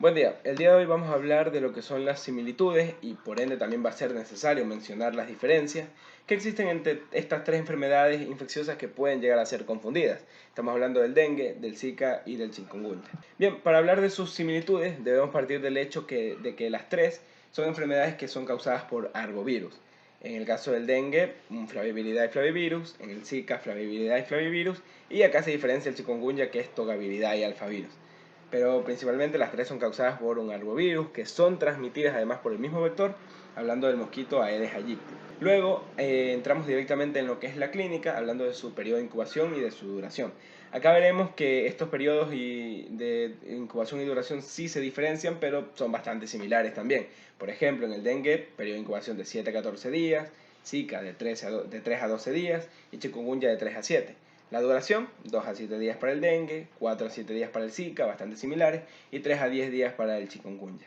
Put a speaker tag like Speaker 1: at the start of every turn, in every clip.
Speaker 1: Buen día, el día de hoy vamos a hablar de lo que son las similitudes y por ende también va a ser necesario mencionar las diferencias que existen entre estas tres enfermedades infecciosas que pueden llegar a ser confundidas. Estamos hablando del dengue, del Zika y del chikungunya. Bien, para hablar de sus similitudes debemos partir del hecho de que las tres son enfermedades que son causadas por arbovirus. En el caso del dengue, Flaviviridae flavivirus, en el Zika, Flaviviridae flavivirus y acá se diferencia el chikungunya que es Togaviridae alfavirus, pero principalmente las tres son causadas por un arbovirus que son transmitidas además por el mismo vector, hablando del mosquito Aedes aegypti. Luego entramos directamente en lo que es la clínica, hablando de su periodo de incubación y de su duración. Acá veremos que estos periodos de incubación y duración sí se diferencian, pero son bastante similares también. Por ejemplo, en el dengue, periodo de incubación de 7 a 14 días, Zika de 3 a 12 días y chikungunya de 3 a 7. La duración, 2 a 7 días para el dengue, 4 a 7 días para el Zika, bastante similares, y 3 a 10 días para el chikungunya.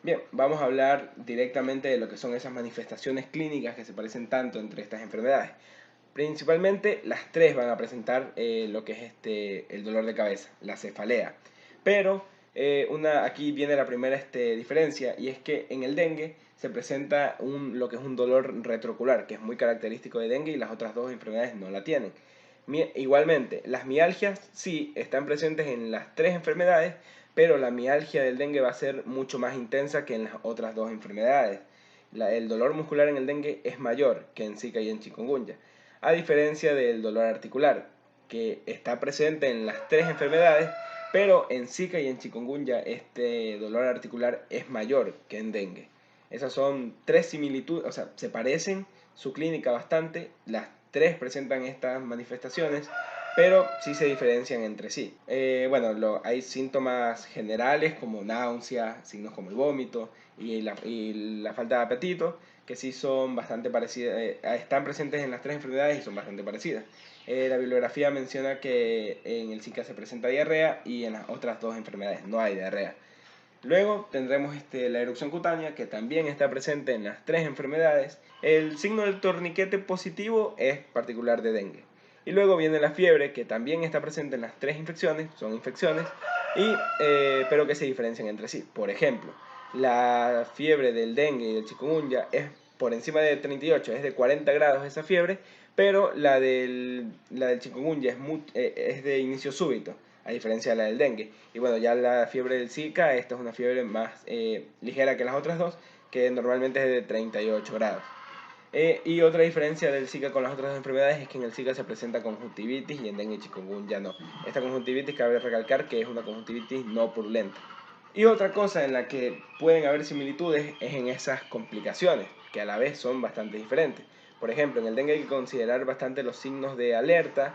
Speaker 1: Bien, vamos a hablar directamente de lo que son esas manifestaciones clínicas que se parecen tanto entre estas enfermedades. Principalmente las tres van a presentar lo que es el dolor de cabeza, la cefalea. Pero aquí viene la primera diferencia, y es que en el dengue se presenta lo que es un dolor retroocular, que es muy característico de dengue y las otras dos enfermedades no la tienen. Igualmente, las mialgias sí están presentes en las tres enfermedades, pero la mialgia del dengue va a ser mucho más intensa que en las otras dos enfermedades. El dolor muscular en el dengue es mayor que en Zika y en chikungunya, a diferencia del dolor articular, que está presente en las tres enfermedades, pero en Zika y en chikungunya este dolor articular es mayor que en dengue. Esas son tres similitudes, o sea, se parecen su clínica bastante, las tres presentan estas manifestaciones, pero sí se diferencian entre sí. Hay síntomas generales como náusea, signos como el vómito y la falta de apetito, que sí son bastante parecidas, están presentes en las tres enfermedades y son bastante parecidas. La bibliografía menciona que en el Zika se presenta diarrea y en las otras dos enfermedades no hay diarrea. Luego tendremos la erupción cutánea, que también está presente en las tres enfermedades. El signo del torniquete positivo es particular de dengue. Y luego viene la fiebre, que también está presente en las tres infecciones, son infecciones, pero que se diferencian entre sí. Por ejemplo, la fiebre del dengue y del chikungunya es por encima de 38, es de 40 grados esa fiebre, pero la del chikungunya es de inicio súbito, a diferencia de la del dengue. Y bueno, ya la fiebre del Zika, esta es una fiebre más ligera que las otras dos, que normalmente es de 38 grados. Y otra diferencia del Zika con las otras enfermedades es que en el Zika se presenta conjuntivitis y en dengue y chikungunya no. Esta conjuntivitis cabe recalcar que es una conjuntivitis no purulenta. Y otra cosa en la que pueden haber similitudes es en esas complicaciones, que a la vez son bastante diferentes. Por ejemplo, en el dengue hay que considerar bastante los signos de alerta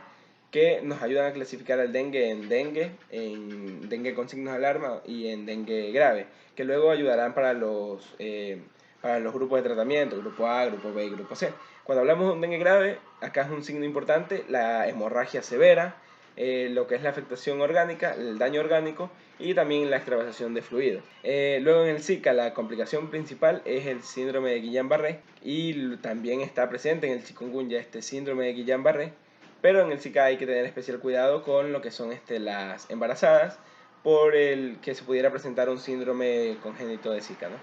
Speaker 1: que nos ayudan a clasificar al dengue en dengue con signos de alarma y en dengue grave, que luego ayudarán para los grupos de tratamiento, grupo A, grupo B y grupo C. Cuando hablamos de un dengue grave, acá es un signo importante, la hemorragia severa, lo que es la afectación orgánica, el daño orgánico y también la extravasación de fluidos. Luego en el Zika la complicación principal es el síndrome de Guillain-Barré y también está presente en el chikungunya este síndrome de Guillain-Barré, pero en el Zika hay que tener especial cuidado con lo que son las embarazadas por el que se pudiera presentar un síndrome congénito de Zika, ¿no?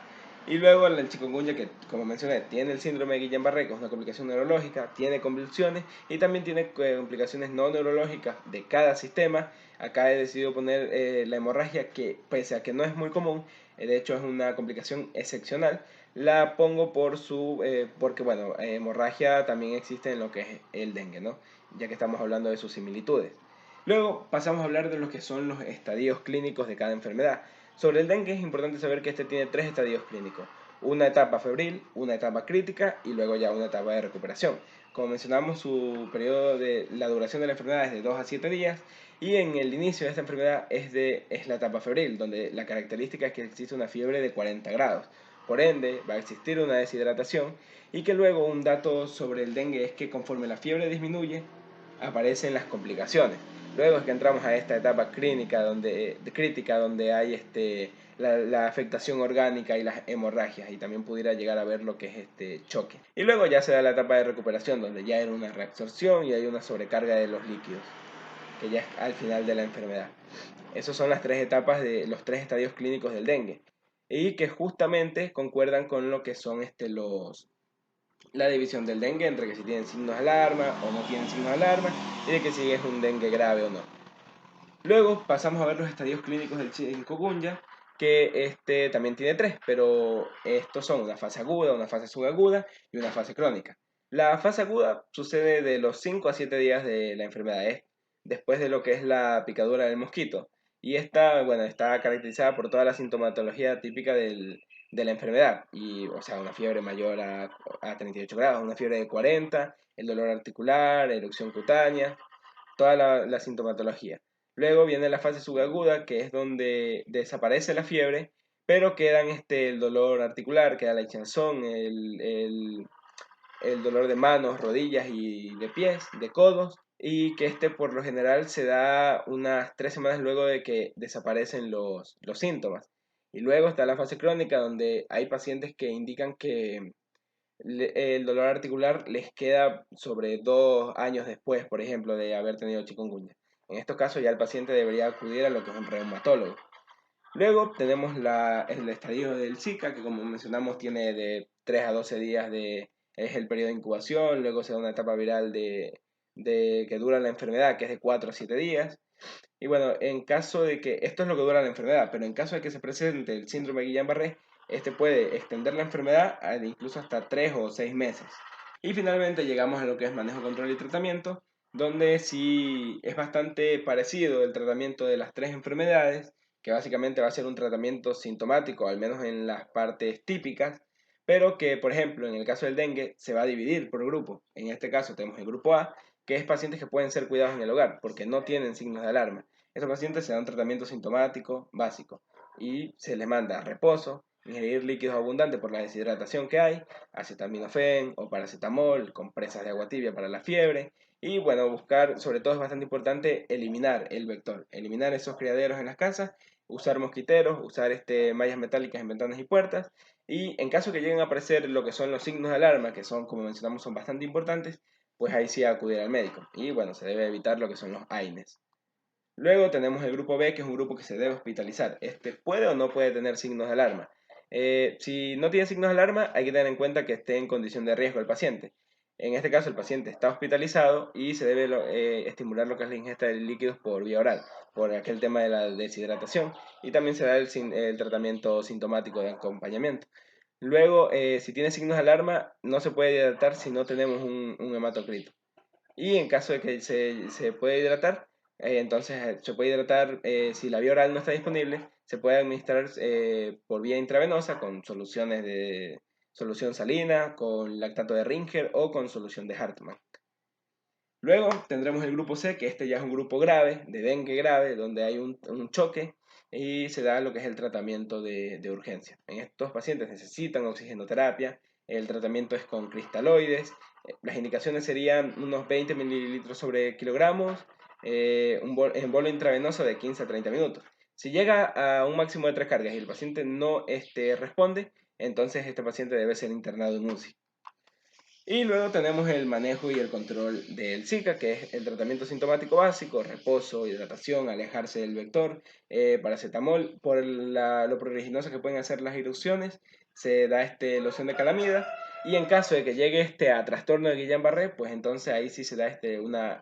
Speaker 1: Y luego el chikungunya, que como mencioné, tiene el síndrome de Guillain-Barré, que es una complicación neurológica, tiene convulsiones y también tiene complicaciones no neurológicas de cada sistema. Acá he decidido poner la hemorragia, que pese a que no es muy común, de hecho es una complicación excepcional, la pongo porque bueno, hemorragia también existe en lo que es el dengue, ¿no? Ya que estamos hablando de sus similitudes. Luego pasamos a hablar de lo que son los estadios clínicos de cada enfermedad. Sobre el dengue es importante saber que este tiene tres estadios clínicos: una etapa febril, una etapa crítica y luego ya una etapa de recuperación. Como mencionamos, la duración de la enfermedad es de 2 a 7 días, y en el inicio de esta enfermedad es la etapa febril, donde la característica es que existe una fiebre de 40 grados. Por ende, va a existir una deshidratación, y que luego un dato sobre el dengue es que conforme la fiebre disminuye, aparecen las complicaciones. Luego es que entramos a esta etapa crítica donde hay la afectación orgánica y las hemorragias, y también pudiera llegar a ver lo que es este choque. Y luego ya se da la etapa de recuperación, donde ya hay una reabsorción y hay una sobrecarga de los líquidos. que ya es al final de la enfermedad. Esas son las tres etapas de los tres estadios clínicos del dengue y que justamente concuerdan con lo que son la división del dengue entre que si tienen signos de alarma o no tienen signos de alarma y de que si es un dengue grave o no. Luego pasamos a ver los estadios clínicos del chikungunya, que también tiene tres, pero estos son una fase aguda, una fase subaguda y una fase crónica. La fase aguda sucede de los 5 a 7 días de la enfermedad, es después de lo que es la picadura del mosquito. Y esta, bueno, está caracterizada por toda la sintomatología típica de la enfermedad. Y, o sea, una fiebre mayor a 38 grados, una fiebre de 40, el dolor articular, erupción cutánea, toda la sintomatología. Luego viene la fase subaguda, que es donde desaparece la fiebre, pero quedan el dolor articular, queda la hinchazón, el dolor de manos, rodillas y de pies, de codos, y que por lo general se da unas 3 semanas luego de que desaparecen los síntomas. Y luego está la fase crónica, donde hay pacientes que indican que el dolor articular les queda sobre 2 años después, por ejemplo, de haber tenido chikungunya. En estos casos ya el paciente debería acudir a lo que es un reumatólogo. Luego tenemos el estadio del Zika, que como mencionamos tiene de 3 a 12 días es el periodo de incubación, luego se da una etapa viral que dura la enfermedad, que es de 4 a 7 días. Y bueno, en caso de que, esto es lo que dura la enfermedad, pero en caso de que se presente el síndrome de Guillain-Barré, este puede extender la enfermedad incluso hasta 3 o 6 meses. Y finalmente llegamos a lo que es manejo, control y tratamiento, donde sí es bastante parecido el tratamiento de las tres enfermedades, que básicamente va a ser un tratamiento sintomático, al menos en las partes típicas, pero que, por ejemplo, en el caso del dengue, se va a dividir por grupo. En este caso tenemos el grupo A, que es pacientes que pueden ser cuidados en el hogar, porque no tienen signos de alarma. Estos pacientes se dan tratamiento sintomático básico y se les manda reposo, ingerir líquidos abundantes por la deshidratación que hay, acetaminofén o paracetamol, compresas de agua tibia para la fiebre y bueno, buscar, sobre todo es bastante importante, eliminar el vector, eliminar esos criaderos en las casas, usar mosquiteros, usar mallas metálicas en ventanas y puertas y en caso que lleguen a aparecer lo que son los signos de alarma, que son, como mencionamos, son bastante importantes, pues ahí sí acudir al médico y bueno, se debe evitar lo que son los AINES. Luego tenemos el grupo B, que es un grupo que se debe hospitalizar. Este puede o no puede tener signos de alarma. Si no tiene signos de alarma, hay que tener en cuenta que esté en condición de riesgo el paciente. En este caso, el paciente está hospitalizado y se debe estimular lo que es la ingesta de líquidos por vía oral, por aquel tema de la deshidratación. Y también se da el tratamiento sintomático de acompañamiento. Luego, si tiene signos de alarma, no se puede hidratar si no tenemos un hematocrito. Y en caso de que se pueda hidratar, entonces se puede hidratar, si la vía oral no está disponible, se puede administrar por vía intravenosa con soluciones de solución salina, con lactato de Ringer o con solución de Hartmann. Luego tendremos el grupo C, que este ya es un grupo grave, de dengue grave, donde hay un choque y se da lo que es el tratamiento de urgencia. En estos pacientes necesitan oxigenoterapia, el tratamiento es con cristaloides, las indicaciones serían unos 20 mililitros sobre kilogramos, en bolo intravenoso de 15 a 30 minutos. Si llega a un máximo de 3 cargas y el paciente no responde, entonces este paciente debe ser internado en UCI. Y luego tenemos el manejo y el control del Zika, que es el tratamiento sintomático básico, reposo, hidratación, alejarse del vector, paracetamol, por lo pruriginoso que pueden hacer las erupciones, se da loción de calamida, y en caso de que llegue a trastorno de Guillain-Barré, pues entonces ahí sí se da una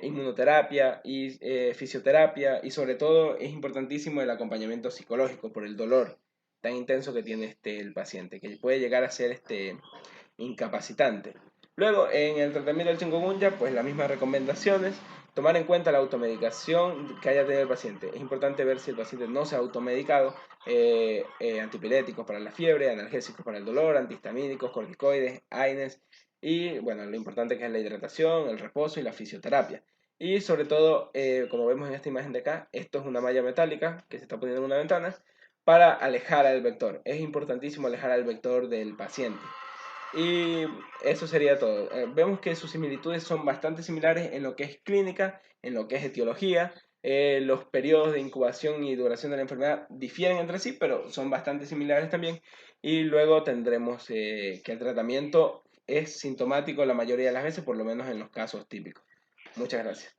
Speaker 1: inmunoterapia y fisioterapia, y sobre todo es importantísimo el acompañamiento psicológico por el dolor tan intenso que tiene el paciente, que puede llegar a ser incapacitante. Luego, en el tratamiento del chikungunya, pues las mismas recomendaciones, tomar en cuenta la automedicación que haya tenido el paciente. Es importante ver si el paciente no se ha automedicado, antipiréticos para la fiebre, analgésicos para el dolor, antihistamínicos, corticoides, AINES, y bueno, lo importante que es la hidratación, el reposo y la fisioterapia. Y sobre todo, como vemos en esta imagen de acá, esto es una malla metálica que se está poniendo en una ventana para alejar al vector. Es importantísimo alejar al vector del paciente. Y eso sería todo. Vemos que sus similitudes son bastante similares en lo que es clínica, en lo que es etiología. Los periodos de incubación y duración de la enfermedad difieren entre sí, pero son bastante similares también. Y luego tendremos que el tratamiento es sintomático la mayoría de las veces, por lo menos en los casos típicos. Muchas gracias.